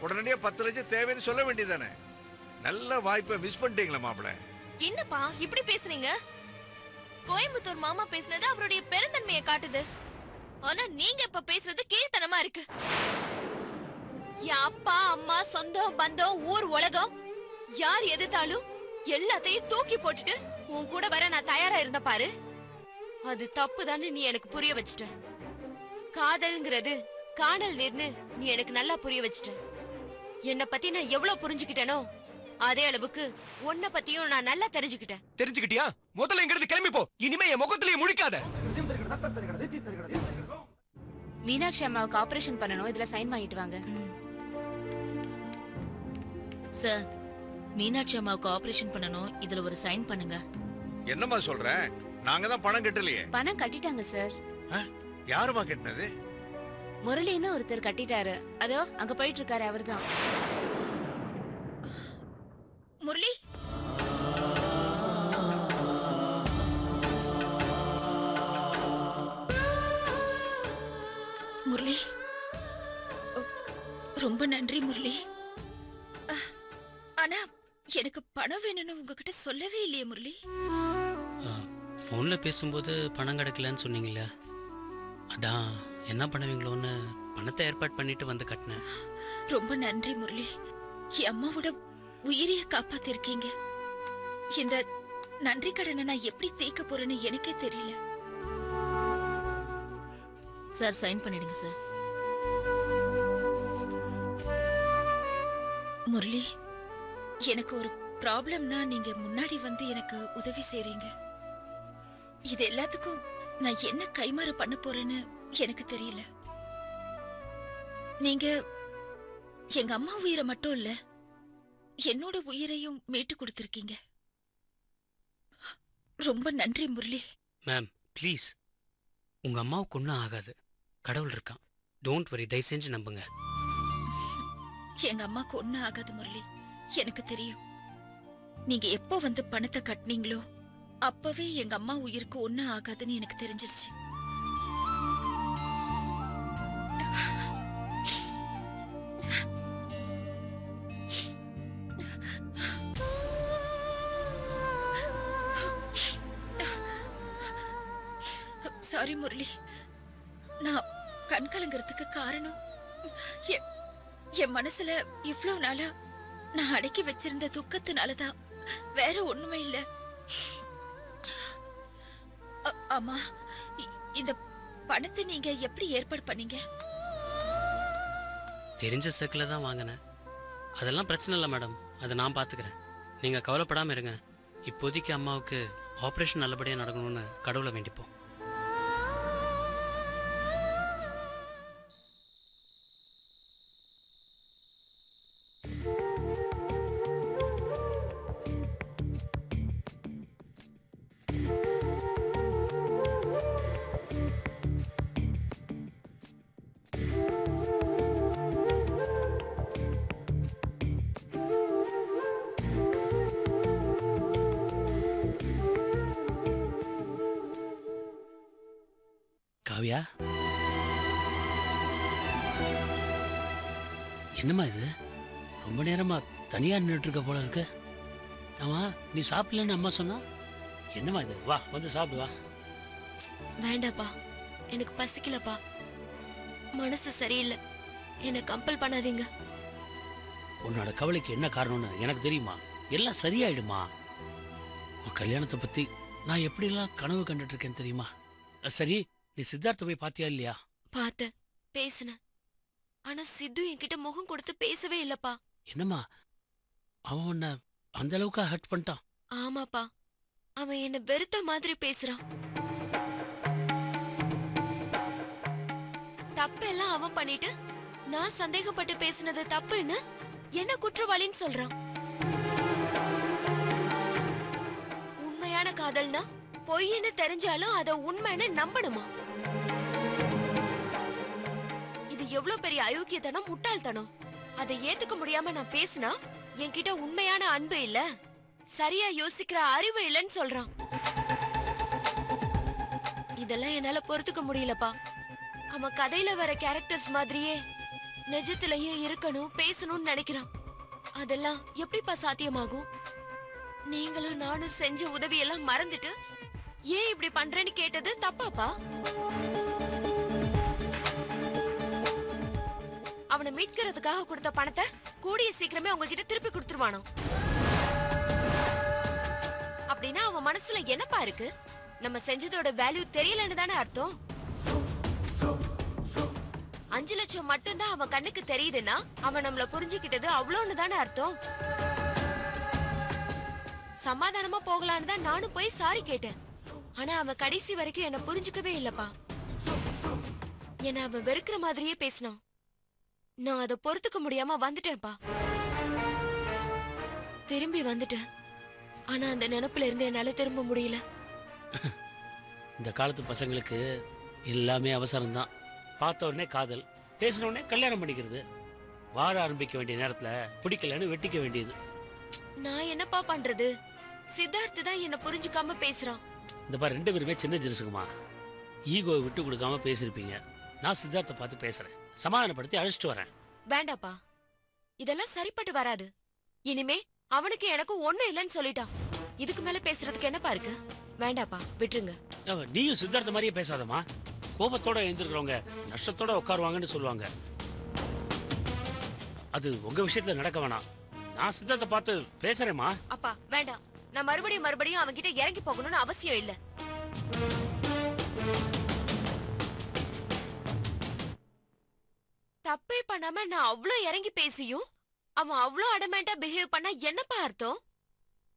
உடனடியா 10 லட்சம் தேவைன்னு சொல்ல வேண்டியதானே? நல்ல வாய்ப்பை மிஸ் பண்ணிட்டீங்களா மாப்பிள்ள? என்னப்பா இப்படி பேசுறீங்க? கோயம்புத்தூர் மாமா பேசுனது அவருடைய பெருந்தன்மையை காட்டுது. ஆனா நீங்க இப்ப பேசுறது கீழ்த்தனமா இருக்கு. என் அப்பா அம்மா சொந்தம் பந்தம் ஊர் உலகம் யார் எதிர்த்தாலும் எல்லாத்தையும் தூக்கி போட்டுட்டு உன் கூட வர நான் தயாரா இருந்த பாரு. அது தப்புதான்னு நீ எனக்கு புரிய வச்சிட்ட. காதல்ங்கிறது காணல் நீர்னு நீ எனக்கு நல்லா புரிய வச்சிட்ட. என்ன பத்தி நான் எவ்வளவு புரிஞ்சுக்கிட்டேனோ அதே அளவுக்கு உன்னை பத்தியும் நான் நல்லா தெரிஞ்சுக்கிட்டேன். தெரிஞ்சுக்கிட்டியா? முதல்ல இங்க இருந்து கிளம்பி போ. இனிமே என் முகத்திலேயே முழிக்காத. மீனாட்சி அம்மாவுக்கு ஆபரேஷன் பண்ணணும். இதுல சைன் வாங்கிட்டு வாங்க. சார், மீனாட்சி அம்மாவுக்கு ஆபரேஷன் பண்ணணும். இதுல ஒரு சைன் பண்ணுங்க. என்னம்மா சொல்ற? நாங்க தான் பணம் கட்டலையே. பணம் கட்டிட்டாங்க சார். யாருமா கட்டினது? முரளின்னு ஒருத்தர் கட்டிட்டாரு. அதோ அங்க போயிட்டு இருக்காரு, அவர்தான். முரளி, முரளி, ரொம்ப நன்றி முரளி. ஆனா எனக்கு பணம் வேணும்னு உங்ககிட்ட சொல்லவே இல்லையே முரளி. ஃபோன்ல பேசும்போது பணம் கிடைக்கலன்னு சொன்னீங்கல்ல, அதான் என்ன பண்ணுவீங்களோன்னு பணத்தை ஏற்பாடு பண்ணிட்டு வந்து கட்டினேன். ரொம்ப நன்றி முரளி. என் அம்மாவோட உயிரைய காப்பாத்திருக்கீங்க. இந்த நன்றி கடனை நான் எப்படி தேக்க போறேன்னு எனக்கே தெரியல. சார், சைன் பண்ணிடுங்க சார். முரளி, எனக்கு ஒரு ப்ராப்ளம்னா நீங்க முன்னாடி வந்து எனக்கு உதவி செய்றீங்க. இது எல்லாத்துக்கும் நான் என்ன கைமாறு பண்ண போறேன்னு எனக்கு தெரியல. நீங்க எங்க அம்மா உயிரை மட்டும் இல்ல, என்னோட உயிரையும் மீட்டு கொடுத்திருக்கீங்க. ரொம்ப நன்றி முரளி. மேம் ப்ளீஸ், உங்க அம்மாவுக்கு ஒன்றும் ஆகாது. கடவுள் இருக்கான். டோன்ட் வரி, தயவு செஞ்சு நம்புங்க. எங்க அம்மாக்கு ஒண்ணும் ஆகாது முரளி, எனக்கு தெரியும். நீங்க எப்போ வந்து பணத்தை கட்டினீங்களோ அப்பவே எங்க அம்மா உயிருக்கு ஒண்ணும் ஆகாதுன்னு எனக்கு தெரிஞ்சிருச்சு. சாரி முரளி, நான் கண் கலங்கிறதுக்கு காரணம் என் மனசுல இவ்வளவு நாளா நான் அடக்கி வச்சிருந்த துக்கத்தினாலதான், வேற ஒண்ணுமே இல்ல. ஆமா, இந்த பணத்தை நீங்க எப்படி ஏற்பாடு பண்ணீங்க? தெரிஞ்ச சர்க்கிளில் தான் வாங்கினேன். அதெல்லாம் பிரச்சனை இல்லை மேடம், அதை நான் பார்த்துக்கிறேன். நீங்கள் கவலைப்படாமல் இருங்க. இப்போதைக்கு அம்மாவுக்கு ஆப்ரேஷன் நல்லபடியாக நடக்கணும்னு கடவுளை வேண்டிப்போம். காவியா, என்னம்மா இது? ரொம்ப நேரமா தனியா நின்றுட்டு இருக்க போல இருக்கு. ஆமா, நீ சாப்பிடலன்னு அம்மா சொன்னா. என்னம்மா இது? வா வந்து சாப்பிடு வா. வேண்டாப்பா, எனக்கு பசிக்கலப்பா. மனசு சரியில்லை, என்ன கம்பல் பண்ணாதீங்க. உன்னோட கவலைக்கு என்ன காரணம்னு எனக்கு தெரியுமா. எல்லாம் சரியாயிடுமா. உன் கல்யாணத்தை பத்தி நான் எப்படிலாம் கனவு கண்டுட்டு இருக்கேன் தெரியுமா. சரி, நீ சித்தார்த்த போய் பாத்தியா இல்லையா? பார்த்தேன், பேசினேன். ஆனா சித்து என்கிட்ட முகம் கொடுத்து பேசவே இல்லப்பா. என்னம்மா, அவன் உன்னை அந்த அளவுக்கு ஹர்ட் பண்ணிட்டான்? ஆமாப்பா, அவன் என்ன வெறுத்த மாதிரி பேசுறான். தப்பெல்லாம் அவன் பண்ணிட்டு நான் சந்தேகப்பட்டு பேசினது தப்புன்னு என்ன குற்றவாளின்னு சொல்றான். உண்மையான காதல்னா பொய்ன்னு தெரிஞ்சாலும் அத உண்மைன்னு நம்பணுமா? இது எவ்வளவு பெரிய அயோக்கியத்தனம், முட்டாள்தனம். அதை ஏத்துக்க முடியாம நான் பேசினா என்கிட்ட உண்மையான அன்பு இல்ல, சரியா யோசிக்கிற அறிவு இல்லைன்னு சொல்றான். இதெல்லாம் என்னால பொறுத்துக்க முடியலப்பா. அவன் கதையில வர கேரக்டர்ஸ் மாதிரியே நிஜத்திலயும் இருக்கணும் பேசணும்னு நினைக்கிறான். அதெல்லாம் எப்படிப்பா சாத்தியமாகும்? நீங்களும் நானும் செஞ்ச உதவியெல்லாம் மறந்துட்டு ஏன் இப்படி பண்றேன்னு கேட்டது தப்பாப்பா? அவனை மீட்கிறதுக்காக கொடுத்த பணத்தை கூடிய சீக்கிரமே உங்ககிட்ட திருப்பி கொடுத்துருவானோ? அப்படின்னா அவன் மனசுல என்னப்பா இருக்கு? நம்ம செஞ்சதோட வேல்யூ தெரியலன்னு தானே அர்த்தம். 5 லட்சம் மட்டும்தான் அவன் கண்ணுக்கு தெரியுதுன்னா அவன் நம்மள புரிஞ்சுக்கிட்டது அவ்வளோன்னு தானே அர்த்தம். சமாதானமா போகலான்னு தான் நானும் போய் சாரி கேட்டேன். ஆனா அவன் கடைசி வரைக்கும் என்ன புரிஞ்சுக்கவே இல்லப்பா. என்ன அவன் வெறுக்கிற மாதிரியே பேசினான். நான் அதை பொறுத்துக்க முடியாம வந்துட்டேன்ப்பா. திரும்பி வந்துட்டேன். ஆனா அந்த நினைப்புல இருந்து என்னால திரும்ப முடியல. இந்த காலத்து பசங்களுக்கு எல்லாமே அவசரம்தான். பார்த்த உடனே காதல், பேசின உடனே கல்யாணம் பண்ணிக்கிறது, வாழ ஆரம்பிக்க வேண்டிய நேரத்துல பிடிக்கலன்னு வெட்டிக்க வேண்டியது. நான் என்னப்பா பண்றது? சித்தார்த் தான் என்ன புரிஞ்சுக்காம பேசுறான். இந்த பாரு, 2 பேருமே சின்ன ஜிருசுக்குமா. ஈகோவை விட்டு கொடுக்காம பேசிருப்பீங்க. நான் சித்தார்த்தை பார்த்து பேசுறேன், சமாதானப்படுத்தி அழைச்சிட்டு வரேன். வேண்டாப்பா, இதெல்லாம் சரிப்பட்டு வராது. இனிமே அவனுக்கு எனக்கு ஒண்ணும் இல்லைன்னு சொல்லிட்டான். இதுக்கு மேல பேசுறதுக்கு என்னப்பா இருக்கு? வேண்டாப்பா, விட்டுருங்க. நீயும் சித்தார்த்த மாதிரியே பேசாதமா. கோபத்தோட எழுந்திருக்கிறவங்க நஷ்டத்தோட உட்காருவாங்கன்னு சொல்லுவாங்க. அது உங்க விஷயத்துல நடக்க வேணாம். நான் சித்தார்த்த பார்த்து பேசுறேமா. அப்பா வேண்டாம், நான் மறுபடியும் அவன்கிட்ட இறங்கி போகணும்னு அவசியம் இல்ல. தப்பே பண்ணாம நான் அவ்ளோ இறங்கி பேசியும் அவன் அவ்ளோ அடமெண்டா பிஹேவ் பண்ணா என்னப்பா அர்த்தம்?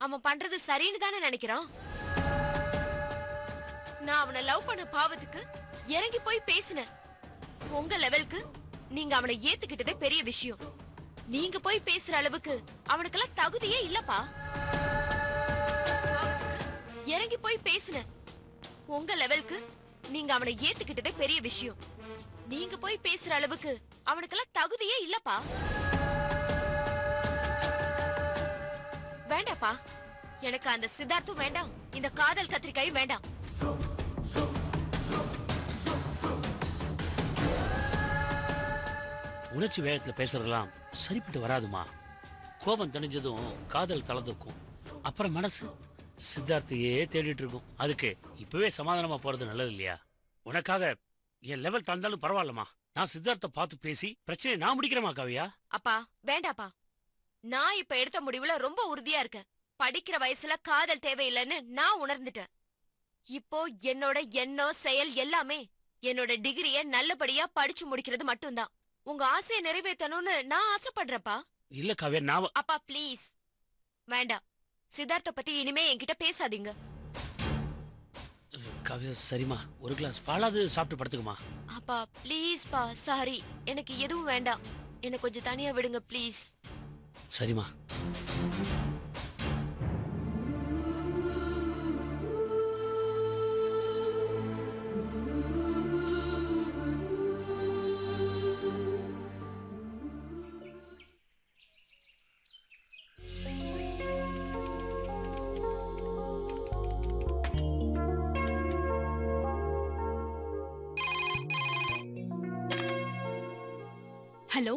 அவன் பண்றது சரின்னு தானே நினைக்கிறான். நான் அவனை லவ் பண்ண பாவத்துக்கு இறங்கி போய் பேசினேன். உங்க லெவலுக்கு நீங்க அவனை ஏத்துக்கிட்டதே பெரிய விஷயம். நீங்க போய் பேசுற அளவுக்கு அவனுக்கெல்லாம் தகுதியே இல்லப்பா. இறங்கி போய் பேசுனேன். உங்க லெவலுக்கு நீங்க அவனை ஏத்துக்கிட்டதே பெரிய விஷயம். நீங்க போய் பேசுற அளவுக்கு அவனுக்கெல்லாம் தகுதியே இல்லப்பா. வேண்டாப்பா, எனக்கு அந்த சித்தார்த்தும் வேண்டாம், இந்த காதல் கத்திரிக்காயும் வேண்டாம். உணர்ச்சி வேகத்துல பேசுறதெல்லாம் சரிப்பட்டு வராதுமா. கோபம் தணிஞ்சதும் காதல் தளர்ந்துக்கும். அப்புறம் மனசு சித்தார்த்தையே தேடிட்டு இருக்கும். அதுக்கு இப்பவே சமாதானமா போறது நல்லது இல்லையா? உனக்காக என் லெவல் தாழ்ந்தாலும் பரவாயில்லமா. நான் சித்தார்த்த பார்த்து பேசி பிரச்சனையை நான் முடிக்கிறேமா காவியா. அப்பா வேண்டாப்பா, நான் இப்ப எடுத்த முடிவுல ரொம்ப உறுதியா இருக்கேன். படிக்கிற வயசுல காதல் தேவையில்லைன்னு நான் உணர்ந்துட்டேன். இப்போ என்னோட எண்ணம் செயல் எல்லாமே என்னோட டிகிரிய நல்லபடியா படிச்சு முடிக்கிறது மட்டும்தான். உங்க ஆசையை நிறைவேற்றணும்னு நான் ஆசைப்படுறப்பா. இல்ல காவியா, நான் அப்பா ப்ளீஸ் வேண்டாம். சித்தார்த்த பத்தி இனிமே என்கிட்ட பேசாதீங்க. காவியா சரிமா, ஒரு கிளாஸ் பாலாவது சாப்பிட்டு படுத்துக்குமா. அப்பா ப்ளீஸ் பா, சாரி, எனக்கு எதுவும் வேண்டாம். என்ன கொஞ்சம் தனியா விடுங்க ப்ளீஸ். சரிமா. ஹலோ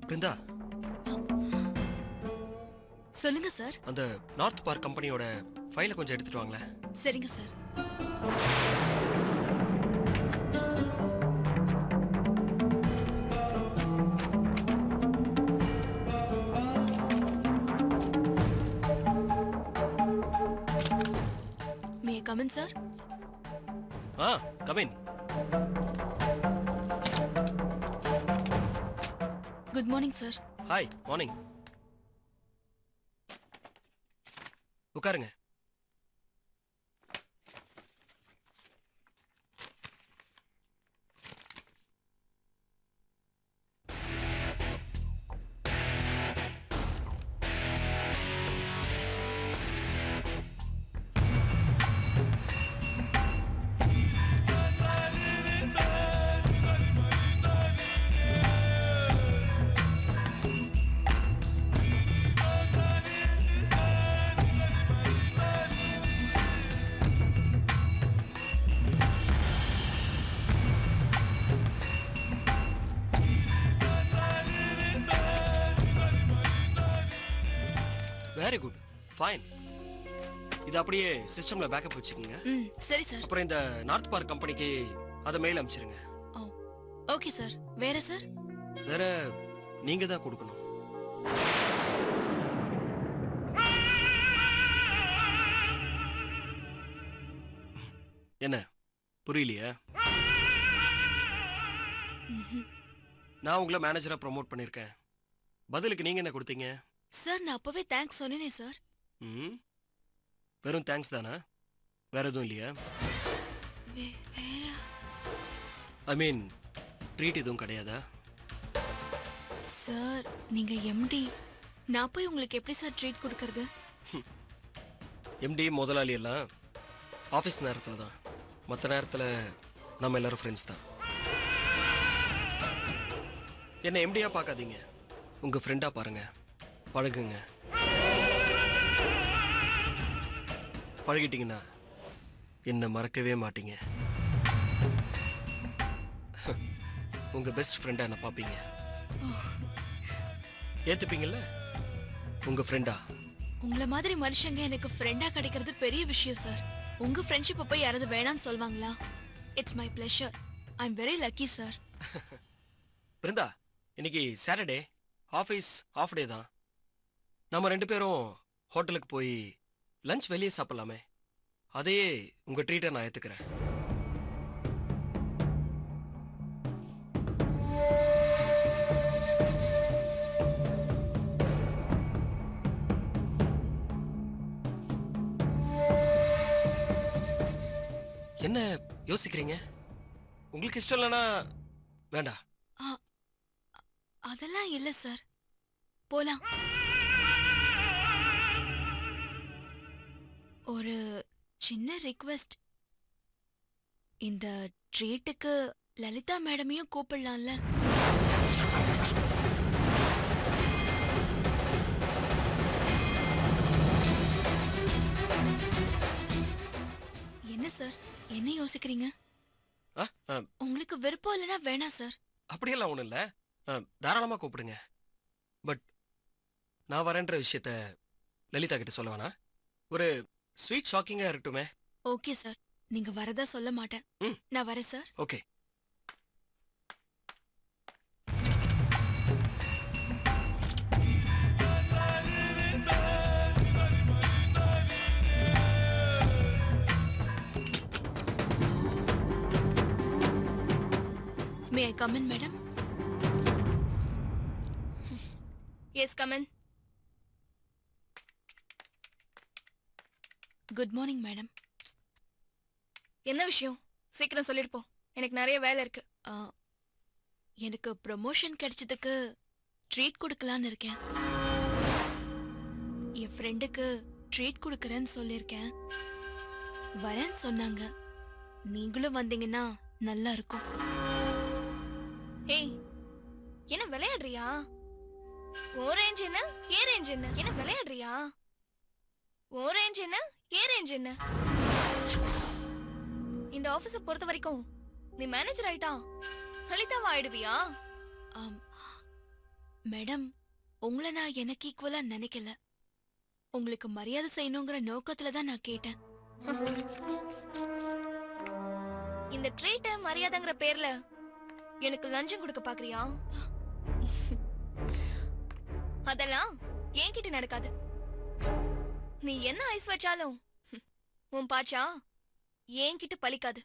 பிருந்தா, சொல்லுங்க சார். அந்த நார்த் பார்க் கம்பெனியோட ஃபைலை கொஞ்சம் எடுத்துட்டு வாங்களேன். சரிங்க sir. May I come in sir? Come in. Good morning sir. Hi, morning. உட்காருங்க. Very good, fine. இது அப்படியே சிஸ்டம்ல பேக்கப் வச்சுக்கோங்க. ம் சரி சார். அப்புறம் இந்த நார்த் பார்க் கம்பெனிக்கு அதை மெயில் அனுப்பிச்சிருங்க. Okay sir. வேற சார்? வேற நீங்க தான் கொடுக்கணும். என்ன புரியலையா? நான் உங்களை மேனேஜரா ப்ரோமோட் பண்ணிருக்கேன். பதிலுக்கு நீங்க என்ன கொடுத்தீங்க? சார் நான் அப்பவே தேங்க்ஸ் சொன்னேனே சார். ம், வெறும் தேங்க்ஸ் தானா? வேற எதுவும் இல்லையா? வேற ஐ மீன் ட்ரீட் எதுவும் கிடையாதா? சார் நீங்க எம்டி, நான் போய் உங்களுக்கு எப்படி சார் ட்ரீட் கொடுக்கறது? எம்டி முதலாளி எல்லாம் ஆஃபீஸ் நேரத்தில் தான். மற்ற நேரத்தில் நம்ம எல்லாரும் ஃப்ரெண்ட்ஸ் தான். என்ன எம்டியா பார்க்காதீங்க, உங்க ஃப்ரெண்டா பாருங்க, பழகுங்க. பழகிட்டீங்கன்னா என்ன மறக்கவே மாட்டீங்க. உங்க பெஸ்ட் ஃப்ரெண்டா என்ன பார்ப்பீங்க. ஏத்துப்பீங்கல்ல உங்க ஃப்ரெண்டா? உங்களை மாதிரி மனுஷங்க எனக்கு ஃப்ரெண்டா கிடைக்கிறது பெரிய விஷயம் சார். உங்க ஃப்ரெண்ட்ஷிப்பை போய் யாராவது வேணாம்னு சொல்வாங்களா? It's my pleasure. I am very lucky sir. Brinda, இன்னைக்கு சாட்டர்டே, ஆஃபீஸ் ஆஃப் டே தான். நம்ம 2 பேரும் ஹோட்டலுக்கு போய் லஞ்ச் வெளியே சாப்பிடலாமே. அதையே உங்க ட்ரீட்டை நான் ஏத்துக்கிறேன். என்ன யோசிக்கிறீங்க? உங்களுக்கு இஷ்டம் இல்லைன்னா வேண்டாம். அதெல்லாம் இல்ல சார், போலாம். ஒரு சின்ன ரிக்வெஸ்ட். இந்த ட்ரீட்டுக்கு லலிதா மேடமையும் கூப்பிடலாம்ல? என்ன சார், என்ன யோசிக்கிறீங்க? உங்களுக்கு விருப்பம் இல்லைன்னா வேணாம் சார். அப்படியெல்லாம் ஒண்ணும் இல்ல, தாராளமா கூப்பிடுங்க. பட் நான் வரேன்ற விஷயத்த லலிதா கிட்ட சொல்ல வேணா. ஒரு ஸ்வீட் ஷாக்கிங்கா இருக்கட்டுமே. ஓகே சார், நீங்க வரதா சொல்ல மாட்டேன். நான் வரேன் sir. Okay. May I come in, madam? Yes, come in. Good morning, madam. என்ன விஷயம்? சீக்கிரம் சொல்லிட்டு போ, எனக்கு நிறைய வேலை இருக்கு. எனக்கு ப்ரமோஷன் கிடைச்சதுக்கு ட்ரீட் கொடுக்கலான்னு இருக்கேன். என் ஃப்ரெண்டுக்கு ட்ரீட் கொடுக்கறேன்னு சொல்லியிருக்கேன். வரேன்னு சொன்னாங்க. நீங்களும் வந்தீங்கன்னா நல்லா இருக்கும். ஏய், என்ன விளையாடுறியா? ஓ ரேஞ்ச் என்ன, ஏ ரேஞ்ச் என்ன? என்ன விளையாடுறியா? ஓ ரேஞ்ச் என்ன, ஏ ரேஞ்ச் என்ன? இந்த ஆபீஸ பொறுத்த வரைக்கும் நீ மேனேஜர் ஆயிட்டா லலிதாவா ஆயிடுவியா? மேடம், உங்களை நான் எனக்கு ஈக்குவலா நினைக்கல. உங்களுக்கு மரியாதை செய்யணுங்கிற நோக்கத்துல தான் நான் கேட்டேன். இந்த ட்ரீட் மரியாதைங்கிற பேர்ல எனக்கு லஞ்சம் கொடுக்க பாக்குறியா? அதெல்லாம் என்கிட்ட நடக்காது. நீ என்ன ஐஸ் வச்சாலும் உன் பாச்சா என்கிட்ட பலிக்காது.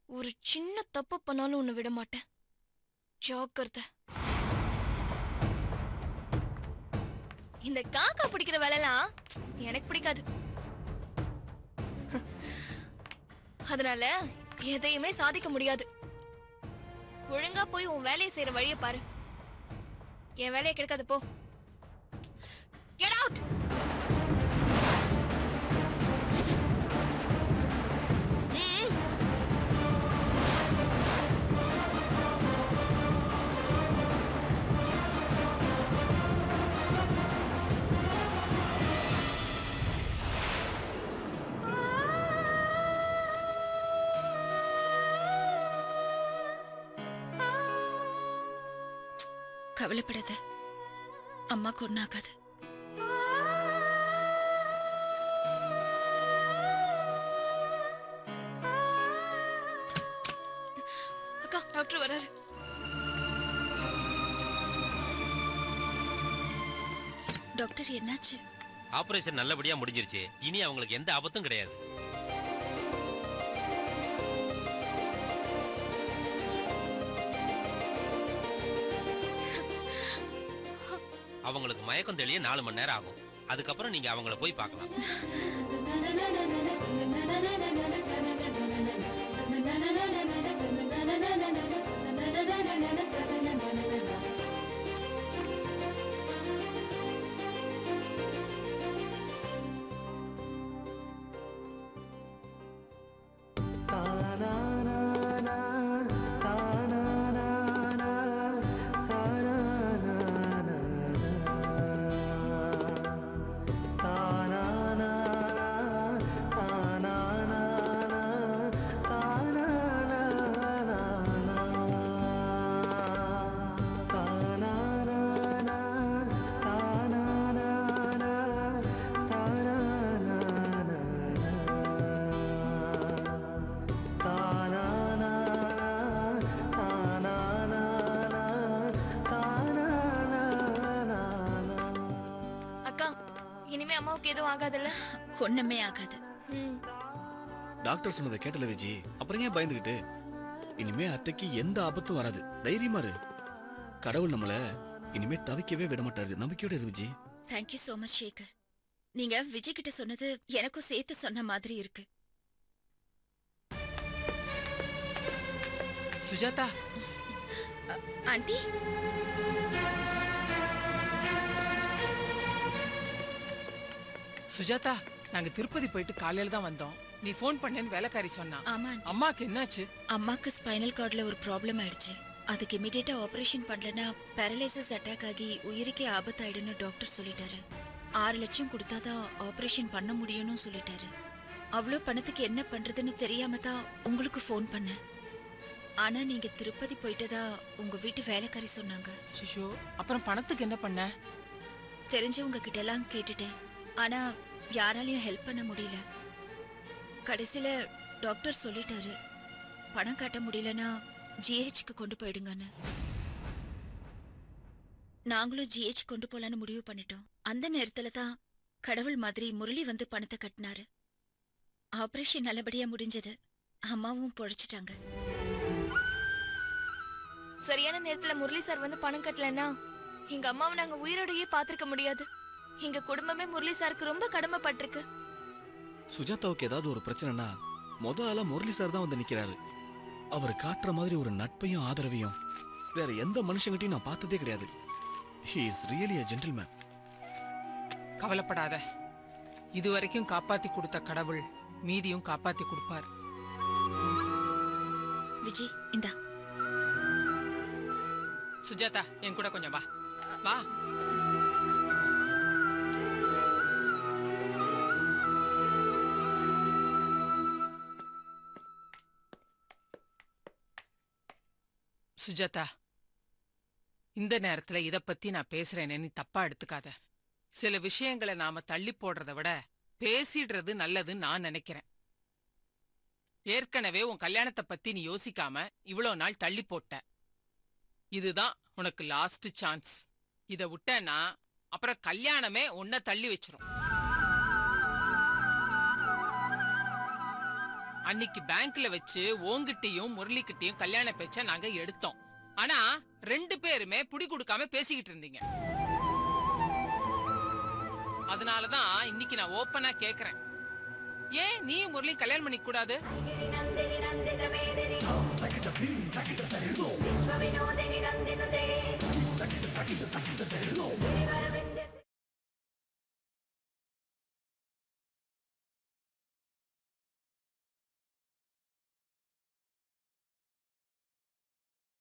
ஒரு சின்ன தப்பு பண்ணாலும் உன்னை விட மாட்டேன். ஜாக்கிரதை. இந்த காக்கா பிடிக்கிற வேலைலாம் எனக்கு பிடிக்காது. அதனால எதையுமே சாதிக்க முடியாது. ஒழுங்கா போய் உன் வேலையை செய்யற வழியை பாரு. என் வேலையை கெடுக்காது, போ. Get out! கவலைப்படாத, அம்மாக்கு ஒன்றும் ஆகாது. டாக்டர் என்னாச்சு? ஆபரேஷன் நல்லபடியா முடிஞ்சிருச்சு. இனி அவங்களுக்கு எந்த ஆபத்தும் கிடையாது. அவங்களுக்கு மயக்கம் தெளிய 4 மணி நேரம் ஆகும். அதுக்கப்புறம் நீங்க அவங்கள போய் பார்க்கலாம். இனிமே அம்மாவுக்கு எதுவும் ஆகாதுல்ல? ஒண்ணுமே ஆகாது. டாக்டர் சொன்னதை கேட்டல விஜி, அப்புறம் ஏன் பயந்துகிட்டு? இனிமே அத்தைக்கு எந்த ஆபத்தும் வராது, தைரியமா இரு. கடவுள் நம்மள இனிமே தவிக்கவே விட மாட்டாரு, நம்பிக்கையோட இரு Viji. Thank you so much Sekhar. நீங்க விஜய் கிட்ட சொன்னது எனக்கும் சேர்த்து சொன்ன மாதிரி இருக்கு. சுஜாதா. ஆண்டி. சுஜாதா, நாங்க திருப்பதி போயிட்டு காலையில தான் வந்தோம். நீ ஃபோன் பண்ணேன்னு வேலைக்காரி சொன்னா. ஆமா. அம்மாக்கு என்னாச்சு? அம்மாக்கு ஸ்பைனல் கார்ட்ல ஒரு ப்ராப்ளம் ஆயிடுச்சு. அதுக்கு இமிடியேட்டா ஆபரேஷன் பண்ணலனா பேரலைசிஸ் அட்டாக் ஆகி உயிருக்கே ஆபத்தாயிடுன்னு டாக்டர் சொல்லிட்டாரு. 6 லட்சம் கொடுத்தாதான் ஆபரேஷன் பண்ண முடியும்னு சொல்லிட்டாரு. அவ்வளோ பணத்துக்கு என்ன பண்றதுன்னு தெரியாம தான் உங்களுக்கு ஃபோன் பண்ணேன். ஆனா நீங்க திருப்பதி போயிட்டதா உங்க வீட்டு வேலைக்காரி சொன்னாங்க. சிஷோ, அப்புறம் பணத்துக்கு என்ன பண்ண? தெரிஞ்சவங்க கிட்ட எல்லாம் கேட்டுட்டேன். ஆனா யாராலையும் ஹெல்ப் பண்ண முடியல. கடைசியில டாக்டர் சொல்லிட்டாரு, பணம் காட்ட முடியலன்னா ஜிஹெச்க்கு கொண்டு போயிடுங்கன்னு. நாங்களும் ஜிஹெச் கொண்டு போலான்னு முடிவு பண்ணிட்டோம். அந்த நேரத்துல தான் கடவுள் மாதிரி முரளி வந்து பணத்தை கட்டினாரு. ஆபரேஷன் நல்லபடியா முடிஞ்சது. அம்மாவும் பொழைச்சிட்டாங்க. சரியான நேரத்துல முரளி சார் வந்து பணம் கட்டலன்னா எங்க அம்மாவை நாங்க உயிரோடையே பாத்திருக்க முடியாது. எங்க குடும்பமே முரளி சாருக்கு ரொம்ப கடமைப்பட்டிருக்கு. சுஜாதாவுக்கு ஏதாவது ஒரு பிரச்சனைனா ஆளா முரளி சார் தான் வந்து நிக்கிறாரு. அவர் காட்டுற மாதிரி ஒரு நட்பையும் ஆதரவையும் வேற எந்த மனுஷங்கிட்டையும் நான் பார்த்ததே கிடையாது. He is really a gentleman. கவலைப்படாத. இதுவரைக்கும் காப்பாத்தி கொடுத்த கடவுள் மீதியும் காப்பாத்தி கொடுப்பார். விஜய், இந்தா. சுஜாதா, என் கூட கொஞ்சம் வா. வா. சுஜாதா, இந்த நேரத்துல இத பத்தி நான் பேசுறேனே நீ தப்பா எடுத்துக்காத. சில விஷயங்களை நாம தள்ளி போடுறத விட பேசிடுறது நல்லதுன்னு நான் நினைக்கிறேன். ஏற்கனவே உன் கல்யாணத்தை பத்தி நீ யோசிக்காம இவ்வளவு நாள் தள்ளி போட்ட. இதுதான் உனக்கு லாஸ்ட் சான்ஸ். இத விட்டனா அப்புறம் கல்யாணமே உன்னை தள்ளி வச்சிரும். அன்னைக்கு பேங்க்ல வச்சு ஓங்கிட்டையும் முரளிக்கிட்டையும் கல்யாண பேச்ச நாங்க எடுத்தோம். ஆனா 2 பேருமே புடி கொடுக்காம பேசிக்கிட்டு இருந்தீங்க. அதனாலதான் இன்னைக்கு நான் ஓப்பனா கேக்குறேன், ஏன் நீ முரளி கல்யாணம் பண்ணிக்க கூடாது?